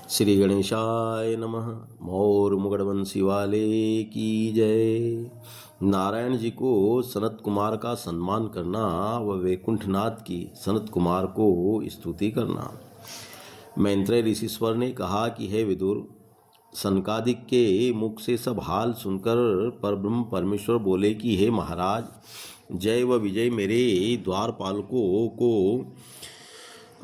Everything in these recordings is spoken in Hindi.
श्री गणेशाय नमः। मौर मुगड़वंशी वाले की जय। नारायण जी को सनत कुमार का सम्मान करना व वैकुंठनाथ की सनत कुमार को स्तुति करना। मैत्रेय ऋषिश्वर ने कहा कि हे विदुर, सनकादिक के मुख से सब हाल सुनकर परब्रह्म परमेश्वर बोले कि हे महाराज, जय व विजय मेरे द्वारपालकों को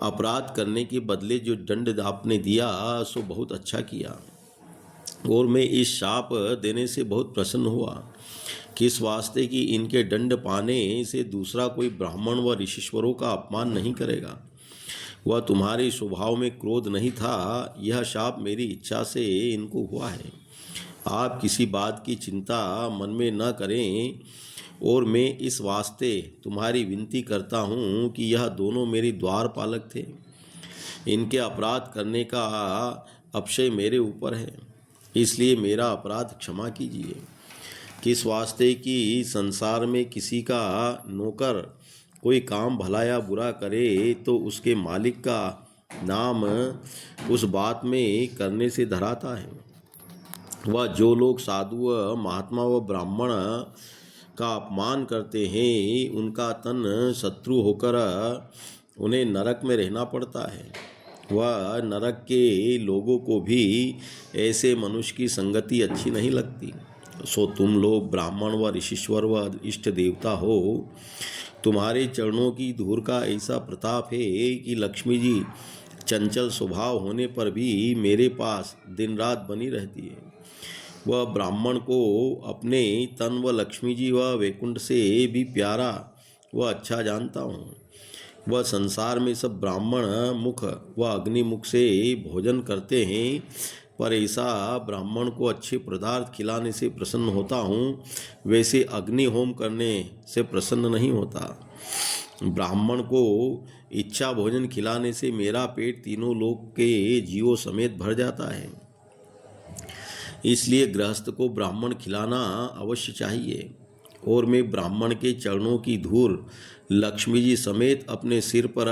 अपराध करने के बदले जो दंड आपने दिया सो बहुत अच्छा किया, और मैं इस शाप देने से बहुत प्रसन्न हुआ। किस वास्ते कि इनके दंड पाने से दूसरा कोई ब्राह्मण व ऋषिश्वरों का अपमान नहीं करेगा। वह तुम्हारे स्वभाव में क्रोध नहीं था, यह शाप मेरी इच्छा से इनको हुआ है। आप किसी बात की चिंता मन में न करें, और मैं इस वास्ते तुम्हारी विनती करता हूँ कि यह दोनों मेरे द्वारपालक थे, इनके अपराध करने का अपशय मेरे ऊपर है, इसलिए मेरा अपराध क्षमा कीजिए। किस वास्ते कि संसार में किसी का नौकर कोई काम भला या बुरा करे तो उसके मालिक का नाम उस बात में करने से धराता है। वह जो लोग साधु व महात्मा व ब्राह्मण का अपमान करते हैं, उनका तन शत्रु होकर उन्हें नरक में रहना पड़ता है। वह नरक के लोगों को भी ऐसे मनुष्य की संगति अच्छी नहीं लगती। सो तुम लोग ब्राह्मण व ऋषिश्वर व इष्ट देवता हो, तुम्हारे चरणों की धूल का ऐसा प्रताप है कि लक्ष्मी जी चंचल स्वभाव होने पर भी मेरे पास दिन रात बनी रहती है। वह ब्राह्मण को अपने तन व लक्ष्मी जी व वैकुंठ से भी प्यारा व अच्छा जानता हूँ। वह संसार में सब ब्राह्मण मुख व अग्नि मुख से भोजन करते हैं, पर ऐसा ब्राह्मण को अच्छे पदार्थ खिलाने से प्रसन्न होता हूँ, वैसे अग्नि होम करने से प्रसन्न नहीं होता। ब्राह्मण को इच्छा भोजन खिलाने से मेरा पेट तीनों लोक के जीवों समेत भर जाता है। इसलिए गृहस्थ को ब्राह्मण खिलाना अवश्य चाहिए, और मैं ब्राह्मण के चरणों की धूल लक्ष्मी जी समेत अपने सिर पर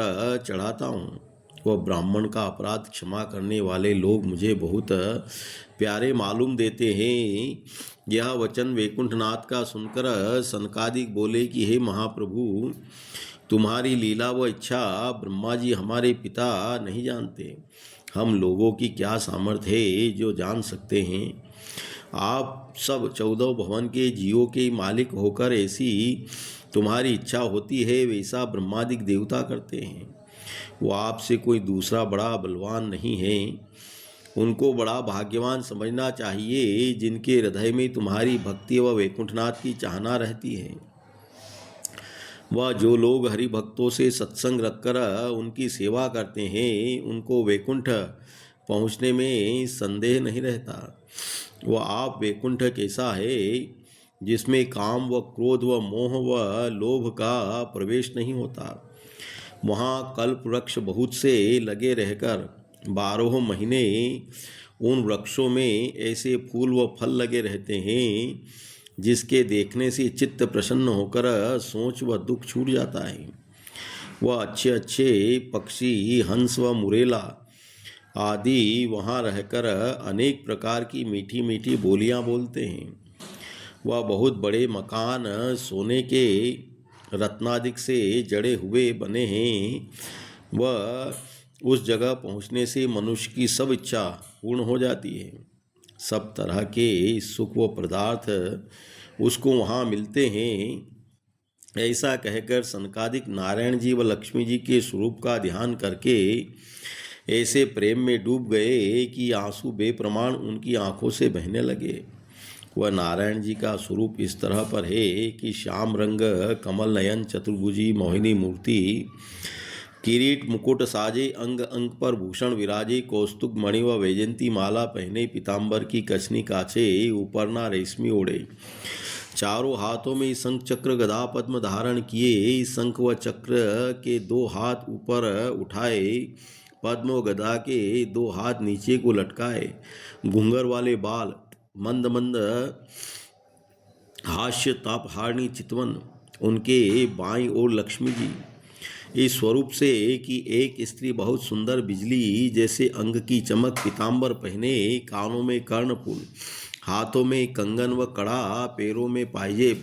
चढ़ाता हूँ। वह ब्राह्मण का अपराध क्षमा करने वाले लोग मुझे बहुत प्यारे मालूम देते हैं। यह वचन वैकुंठनाथ का सुनकर सनकादिक बोले कि हे महाप्रभु, तुम्हारी लीला व इच्छा ब्रह्मा जी हमारे पिता नहीं जानते। हम लोगों की क्या सामर्थ्य है जो जान सकते हैं। आप सब 14 भवन के जीवों के मालिक होकर ऐसी तुम्हारी इच्छा होती है, वैसा ब्रह्मादिक देवता करते हैं। वो आपसे कोई दूसरा बड़ा बलवान नहीं है। उनको बड़ा भाग्यवान समझना चाहिए जिनके हृदय में तुम्हारी भक्ति व वैकुंठनाथ की चाहना रहती है। वह जो लोग हरि भक्तों से सत्संग रखकर उनकी सेवा करते हैं, उनको वैकुंठ पहुँचने में संदेह नहीं रहता। वह आप वैकुंठ कैसा है जिसमें काम व क्रोध व मोह व लोभ का प्रवेश नहीं होता। वहाँ कल्प वृक्ष बहुत से लगे रहकर 12 महीने उन वृक्षों में ऐसे फूल व फल लगे रहते हैं जिसके देखने से चित्त प्रसन्न होकर सोच व दुख छूट जाता है। वह अच्छे अच्छे पक्षी हंस व मुरेला आदि वहाँ रहकर अनेक प्रकार की मीठी मीठी बोलियाँ बोलते हैं। वह बहुत बड़े मकान सोने के रत्नादिक से जड़े हुए बने हैं। वह उस जगह पहुँचने से मनुष्य की सब इच्छा पूर्ण हो जाती है। सब तरह के सुख व पदार्थ उसको वहाँ मिलते हैं। ऐसा कहकर सनकादिक नारायण जी व लक्ष्मी जी के स्वरूप का ध्यान करके ऐसे प्रेम में डूब गए कि आंसू बेप्रमाण उनकी आंखों से बहने लगे। वह नारायण जी का स्वरूप इस तरह पर है कि श्याम रंग कमल नयन चतुर्भुजी मोहिनी मूर्ति, किरीट मुकुट साजे, अंग अंग पर भूषण विराजे, कौस्तुभ मणि व वैजंती माला पहने, पीताम्बर की कछनी काछे, ऊपरना रेशमी ओढ़े, चारों हाथों में शंख चक्र गदा पद्म धारण किए, शंख व चक्र के 2 हाथ ऊपर उठाए, पद्म व गदा के 2 हाथ नीचे को लटकाए, घूंघर वाले बाल, मंद मंद हास्य तापहारणी चितवन, उनके बाईं ओर लक्ष्मी जी, इस स्वरूप से कि एक स्त्री बहुत सुंदर बिजली जैसे अंग की चमक, पीताम्बर पहने, कानों में कर्णफूल, हाथों में कंगन व कड़ा, पैरों में पायजेब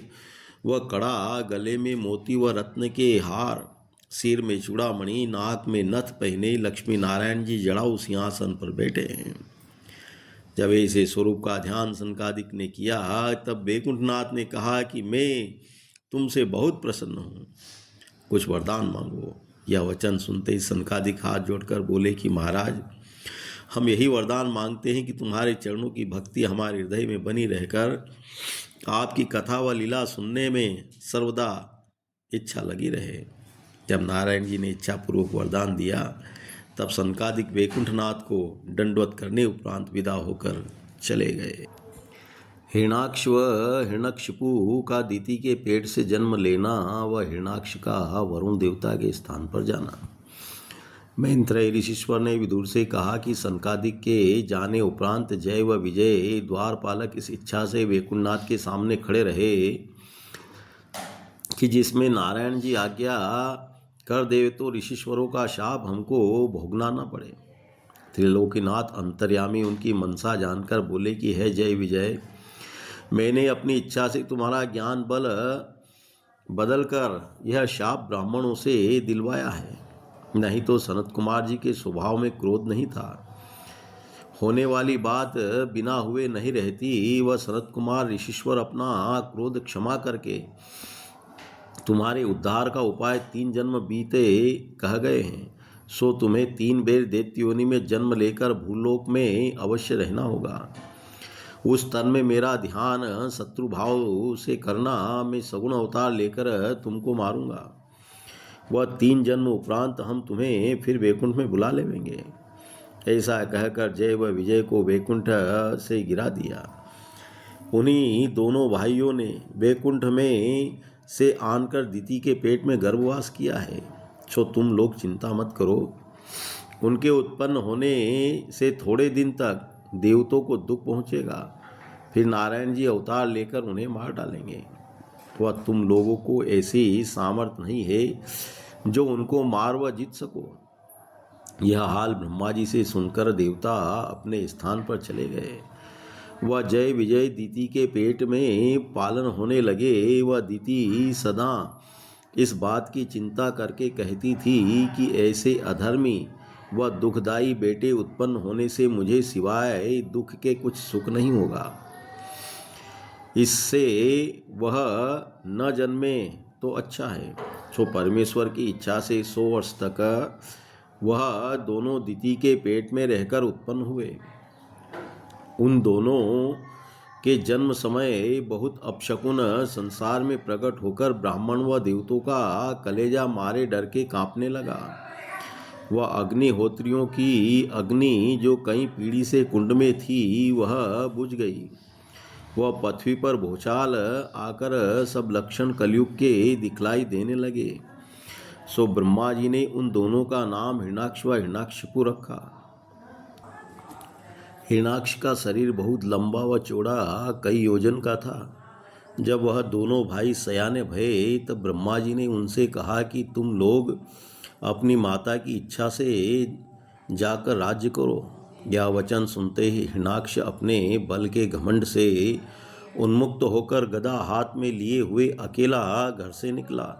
व कड़ा, गले में मोती व रत्न के हार, सिर में चूड़ामणि, नाक में नथ पहने लक्ष्मी नारायण जी जड़ाऊ सिंहासन पर बैठे हैं। जब ऐसे स्वरूप का ध्यान सनकादिक ने किया तब वैकुंठनाथ ने कहा कि मैं तुमसे बहुत प्रसन्न हूँ, कुछ वरदान मांगो। यह वचन सुनते ही सनकादिक हाथ जोड़कर बोले कि महाराज, हम यही वरदान मांगते हैं कि तुम्हारे चरणों की भक्ति हमारे हृदय में बनी रहकर आपकी कथा व लीला सुनने में सर्वदा इच्छा लगी रहे। जब नारायण जी ने इच्छापूर्वक वरदान दिया तब सनकादिक वैकुंठनाथ को दंडवत करने उपरांत विदा होकर चले गए। हिरणाक्ष व हिरण्यकशिपु का दिति के पेट से जन्म लेना व हिरणाक्ष का वरुण देवता के स्थान पर जाना। मैत्रेय ऋषीश्वर ने विदुर से कहा कि सनकादिक के जाने उपरांत जय व विजय द्वारपालक इस इच्छा से वैकुंठनाथ के सामने खड़े रहे कि जिसमें नारायण जी आज्ञा कर देवे तो ऋषीश्वरों का शाप हमको भोगना न पड़े। त्रिलोकीनाथ अंतर्यामी उनकी मनसा जानकर बोले कि है जय विजय, मैंने अपनी इच्छा से तुम्हारा ज्ञान बल बदलकर यह शाप ब्राह्मणों से दिलवाया है, नहीं तो सनत कुमार जी के स्वभाव में क्रोध नहीं था। होने वाली बात बिना हुए नहीं रहती। वह सनत कुमार ऋषीश्वर अपना क्रोध क्षमा करके तुम्हारे उद्धार का उपाय 3 जन्म बीते कह गए हैं, सो तुम्हें 3 बेर दैत्य योनि में जन्म लेकर भूलोक में अवश्य रहना होगा। उस तन में मेरा ध्यान शत्रु भाव से करना, मैं सगुण अवतार लेकर तुमको मारूंगा। वह 3 जन्म उपरांत हम तुम्हें फिर वैकुंठ में बुला लेंगे। ऐसा कहकर जय व विजय को वैकुंठ से गिरा दिया। उन्हीं दोनों भाइयों ने वैकुंठ में से आनकर दिति के पेट में गर्भवास किया है, सो तुम लोग चिंता मत करो। उनके उत्पन्न होने से थोड़े दिन तक देवताओं को दुख पहुँचेगा, फिर नारायण जी अवतार लेकर उन्हें मार डालेंगे। वह तुम लोगों को ऐसी सामर्थ्य नहीं है जो उनको मार व जीत सको। यह हाल ब्रह्मा जी से सुनकर देवता अपने स्थान पर चले गए। वह जय विजय दिति के पेट में पालन होने लगे। वह दिति सदा इस बात की चिंता करके कहती थी कि ऐसे अधर्मी व दुखदायी बेटे उत्पन्न होने से मुझे सिवाय दुख के कुछ सुख नहीं होगा। इससे वह न जन्मे तो अच्छा है। सो परमेश्वर की इच्छा से 100 वर्ष तक वह दोनों दिति के पेट में रहकर उत्पन्न हुए। उन दोनों के जन्म समय बहुत अपशकुन संसार में प्रकट होकर ब्राह्मण व देवताओं का कलेजा मारे डर के कांपने लगा। वह अग्निहोत्रियों की अग्नि जो कई पीढ़ी से कुंड में थी वह बुझ गई। वह पृथ्वी पर भूचाल आकर सब लक्षण कलयुग के दिखलाई देने लगे। सो ब्रह्मा जी ने उन दोनों का नाम हिरणाक्ष व हिरण्यकशिपु रखा। हिरणाक्ष का शरीर बहुत लंबा व चौड़ा कई योजन का था। जब वह दोनों भाई सयाने भये तब ब्रह्मा जी ने उनसे कहा कि तुम लोग अपनी माता की इच्छा से जाकर राज्य करो। यह वचन सुनते ही हिरणाक्ष अपने बल के घमंड से उन्मुक्त होकर गदा हाथ में लिए हुए अकेला घर से निकला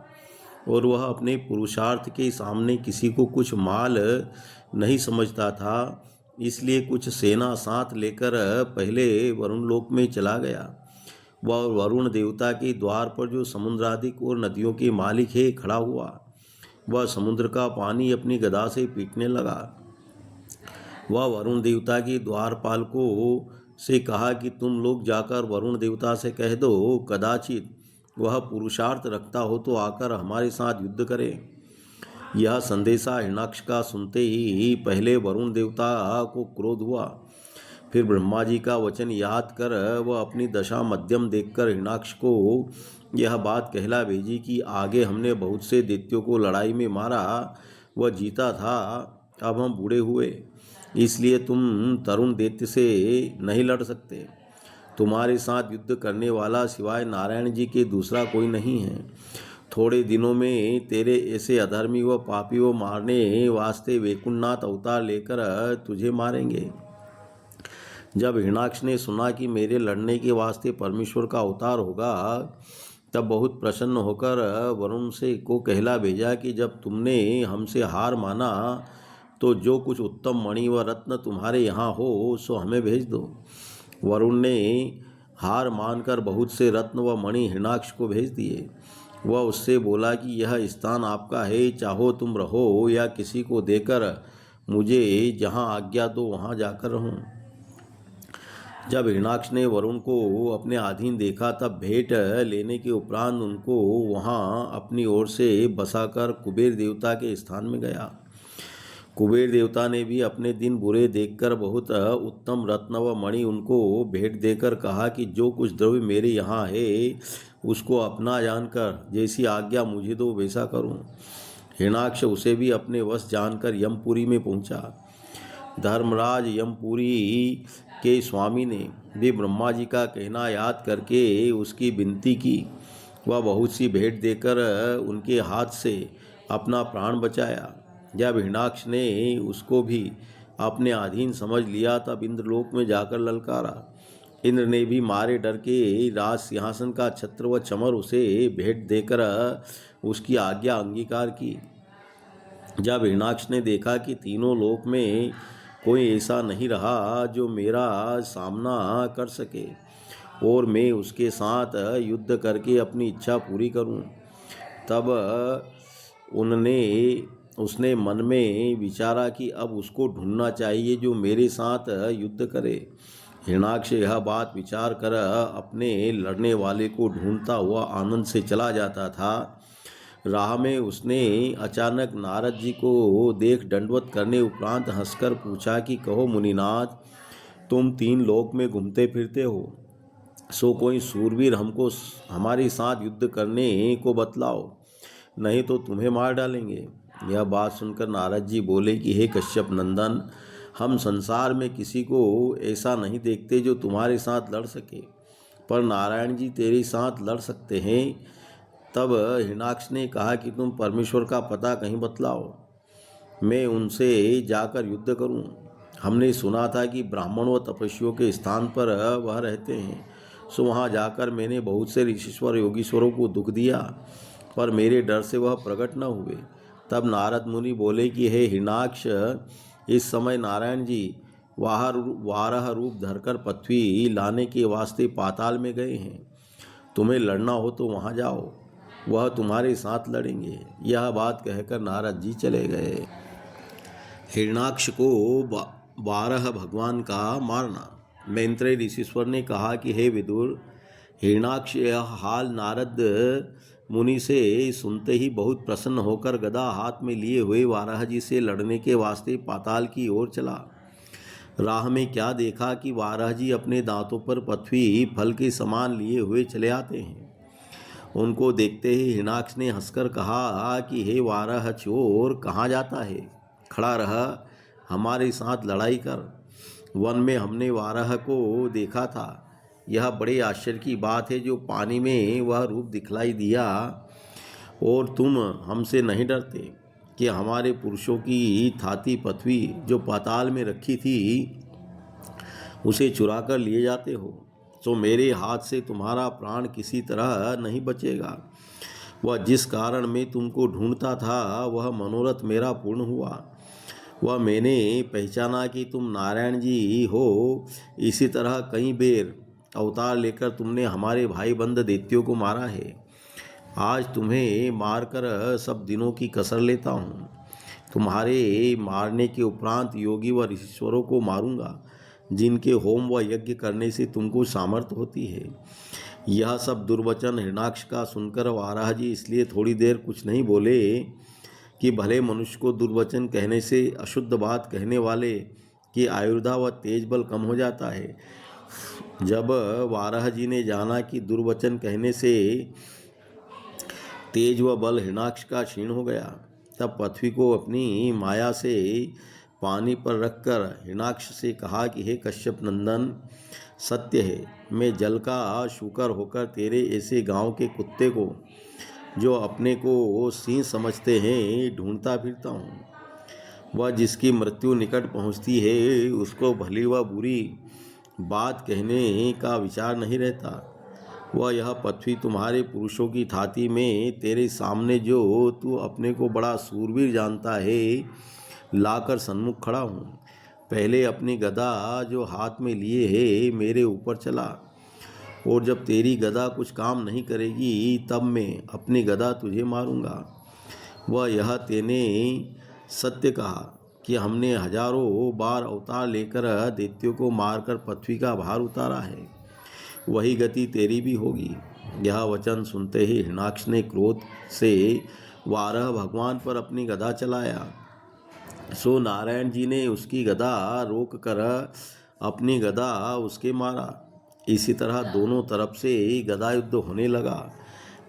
और वह अपने पुरुषार्थ के सामने किसी को कुछ माल नहीं समझता था, इसलिए कुछ सेना साथ लेकर पहले वरुण लोक में चला गया। वह वरुण देवता के द्वार पर जो समुद्रादिक और नदियों के मालिक है खड़ा हुआ। वह समुद्र का पानी अपनी गदा से पीटने लगा। वह वरुण देवता के द्वारपाल को से कहा कि तुम लोग जाकर वरुण देवता से कह दो, कदाचित वह पुरुषार्थ रखता हो तो आकर हमारे साथ युद्ध करे। यह संदेशा हिरणाक्ष का सुनते ही पहले वरुण देवता को क्रोध हुआ, फिर ब्रह्मा जी का वचन याद कर वह अपनी दशा मध्यम देखकर हिरणाक्ष को यह बात कहला भेजी कि आगे हमने बहुत से दैत्यों को लड़ाई में मारा व जीता था। अब हम बूढ़े हुए, इसलिए तुम तरुण दैत्य से नहीं लड़ सकते। तुम्हारे साथ युद्ध करने वाला सिवाय नारायण जी के दूसरा कोई नहीं है। थोड़े दिनों में तेरे ऐसे अधर्मी व पापी को मारने वास्ते वैकुंठनाथ अवतार लेकर तुझे मारेंगे। जब हिरणाक्ष ने सुना कि मेरे लड़ने के वास्ते परमेश्वर का अवतार होगा, तब बहुत प्रसन्न होकर वरुण से को कहला भेजा कि जब तुमने हमसे हार माना तो जो कुछ उत्तम मणि व रत्न तुम्हारे यहाँ हो सो हमें भेज दो। वरुण ने हार मानकर बहुत से रत्न व मणि हिरणाक्ष को भेज दिए। वह उससे बोला कि यह स्थान आपका है, चाहो तुम रहो या किसी को देकर मुझे जहाँ आज्ञा दो वहाँ जाकर रहूँ। जब हिरणाक्ष ने वरुण को अपने अधीन देखा, तब भेंट लेने के उपरांत उनको वहाँ अपनी ओर से बसाकर कुबेर देवता के स्थान में गया। कुबेर देवता ने भी अपने दिन बुरे देखकर बहुत उत्तम रत्न व मणि उनको भेंट देकर कहा कि जो कुछ द्रव्य मेरे यहाँ है उसको अपना जानकर जैसी आज्ञा मुझे दो वैसा करूँ। हिरणाक्ष उसे भी अपने वश जानकर यमपुरी में पहुँचा। धर्मराज यमपुरी के स्वामी ने भी ब्रह्मा जी का कहना याद करके उसकी विनती की। वह बहुत सी भेंट देकर उनके हाथ से अपना प्राण बचाया। जब हिरणाक्ष ने उसको भी अपने अधीन समझ लिया, तब इंद्रलोक में जाकर ललकारा। इंद्र ने भी मारे डर के राज सिंहासन का छत्र व चमर उसे भेंट देकर उसकी आज्ञा अंगीकार की। जब हिरणाक्ष ने देखा कि तीनों लोक में कोई ऐसा नहीं रहा जो मेरा सामना कर सके और मैं उसके साथ युद्ध करके अपनी इच्छा पूरी करूं, तब उसने मन में विचारा कि अब उसको ढूंढना चाहिए जो मेरे साथ युद्ध करे। हिरणाक्ष यह बात विचार कर अपने लड़ने वाले को ढूंढता हुआ आनंद से चला जाता था। राह में उसने अचानक नारद जी को देख दंडवत करने उपरांत हंसकर पूछा कि कहो मुनिनाथ, तुम तीन लोक में घूमते फिरते हो, सो कोई सूरवीर हमको हमारे साथ युद्ध करने को बतलाओ, नहीं तो तुम्हें मार डालेंगे। यह बात सुनकर नारद जी बोले कि हे कश्यप नंदन, हम संसार में किसी को ऐसा नहीं देखते जो तुम्हारे साथ लड़ सके, पर नारायण जी तेरे साथ लड़ सकते हैं। तब हिरणाक्ष ने कहा कि तुम परमेश्वर का पता कहीं बतलाओ, मैं उनसे जाकर युद्ध करूं। हमने सुना था कि ब्राह्मण व तपस्वियों के स्थान पर वह रहते हैं, सो वहाँ जाकर मैंने बहुत से ऋषिश्वर योगीश्वरों को दुख दिया, पर मेरे डर से वह प्रकट न हुए। तब नारद मुनि बोले कि हे हिरणाक्ष, इस समय नारायण जी वाराह रूप धरकर पृथ्वी लाने के वास्ते पाताल में गए हैं। तुम्हें लड़ना हो तो वहाँ जाओ, वह तुम्हारे साथ लड़ेंगे। यह बात कहकर नारद जी चले गए। हिरणाक्ष को वाराह भगवान का मारना। मैत्रेय ऋषिश्वर ने कहा कि हे विदुर, हिरणाक्ष यह हाल नारद मुनि से सुनते ही बहुत प्रसन्न होकर गदा हाथ में लिए हुए वाराह जी से लड़ने के वास्ते पाताल की ओर चला। राह में क्या देखा कि वाराह जी अपने दांतों पर पृथ्वी फल के समान लिए हुए चले आते हैं। उनको देखते ही हिरणाक्ष ने हंसकर कहा कि हे वाराह चोर, कहाँ जाता है? खड़ा रह, हमारे साथ लड़ाई कर। वन में हमने वाराह को देखा था। यह बड़े आश्चर्य की बात है जो पानी में वह रूप दिखलाई दिया, और तुम हमसे नहीं डरते कि हमारे पुरुषों की थाती पृथ्वी जो पाताल में रखी थी उसे चुरा कर लिए जाते हो। तो मेरे हाथ से तुम्हारा प्राण किसी तरह नहीं बचेगा। वह जिस कारण मैं तुमको ढूंढता था वह मनोरथ मेरा पूर्ण हुआ। वह मैंने पहचाना कि तुम नारायण जी हो। इसी तरह कई बेर अवतार लेकर तुमने हमारे भाई बंद दैत्यों को मारा है। आज तुम्हें मारकर सब दिनों की कसर लेता हूँ। तुम्हारे मारने के उपरांत योगी व ऋषिश्वरों को मारूंगा, जिनके होम व यज्ञ करने से तुमको सामर्थ्य होती है। यह सब दुर्वचन हिरणाक्ष का सुनकर वाराह जी इसलिए थोड़ी देर कुछ नहीं बोले कि भले मनुष्य को दुर्वचन कहने से अशुद्ध बात कहने वाले की आयुर्धा व तेज बल कम हो जाता है। जब वाराह जी ने जाना कि दुर्वचन कहने से तेज व बल हिरणाक्ष का क्षीण हो गया, तब पृथ्वी को अपनी माया से पानी पर रखकर हिरणाक्ष से कहा कि हे कश्यप नंदन, सत्य है, मैं जल का शूकर होकर तेरे ऐसे गांव के कुत्ते को जो अपने को सिंह समझते हैं ढूंढता फिरता हूँ। वह जिसकी मृत्यु निकट पहुँचती है उसको भली व बुरी बात कहने का विचार नहीं रहता। वह यह पृथ्वी तुम्हारे पुरुषों की थाती में तेरे सामने जो तू अपने को बड़ा सूरवीर जानता है लाकर सन्मुख खड़ा हूँ। पहले अपनी गदा जो हाथ में लिए है मेरे ऊपर चला, और जब तेरी गदा कुछ काम नहीं करेगी तब मैं अपनी गदा तुझे मारूंगा। वह यह तेने सत्य कहा कि हमने हजारों बार अवतार लेकर दैत्यों को मारकर पृथ्वी का भार उतारा है, वही गति तेरी भी होगी। यह वचन सुनते ही हिरणाक्ष ने क्रोध से वाराह भगवान पर अपनी गदा चलाया। सो नारायण जी ने उसकी गदा रोक कर अपनी गदा उसके मारा। इसी तरह दोनों तरफ से गदा युद्ध होने लगा।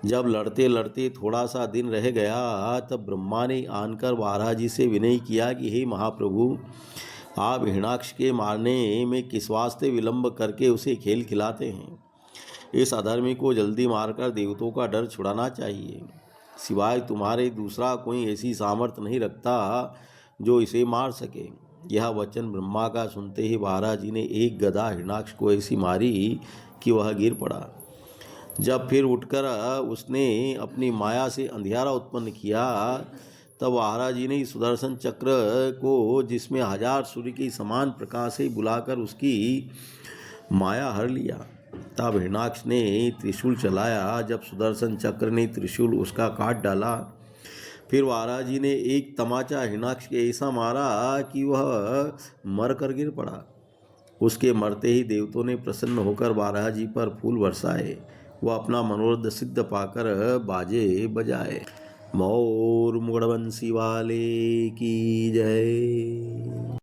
जब लड़ते लड़ते थोड़ा सा दिन रह गया तब ब्रह्मा ने आनकर वाराह जी से विनय किया कि हे महाप्रभु, आप हिरणाक्ष के मारने में किस वास्ते विलंब करके उसे खेल खिलाते हैं। इस अधर्मी को जल्दी मारकर देवताओं का डर छुड़ाना चाहिए। सिवाय तुम्हारे दूसरा कोई ऐसी सामर्थ्य नहीं रखता जो इसे मार सके। यह वचन ब्रह्मा का सुनते ही वाराह जी ने एक गदा हिरणाक्ष को ऐसी मारी कि वह गिर पड़ा। जब फिर उठकर उसने अपनी माया से अंधियारा उत्पन्न किया तब वाराह जी ने सुदर्शन चक्र को, जिसमें 1000 सूर्य के समान प्रकाश से बुलाकर उसकी माया हर लिया। तब हिरणाक्ष ने त्रिशूल चलाया। जब सुदर्शन चक्र ने त्रिशूल उसका काट डाला, फिर वाराह जी ने एक तमाचा हिरणाक्ष के ऐसा मारा कि वह मर कर गिर पड़ा। उसके मरते ही देवताओं ने प्रसन्न होकर वाराह जी पर फूल बरसाए। वह अपना मनोरथ सिद्ध पाकर बाजे बजाए। मोर मुगड़बंसी वाले की जय।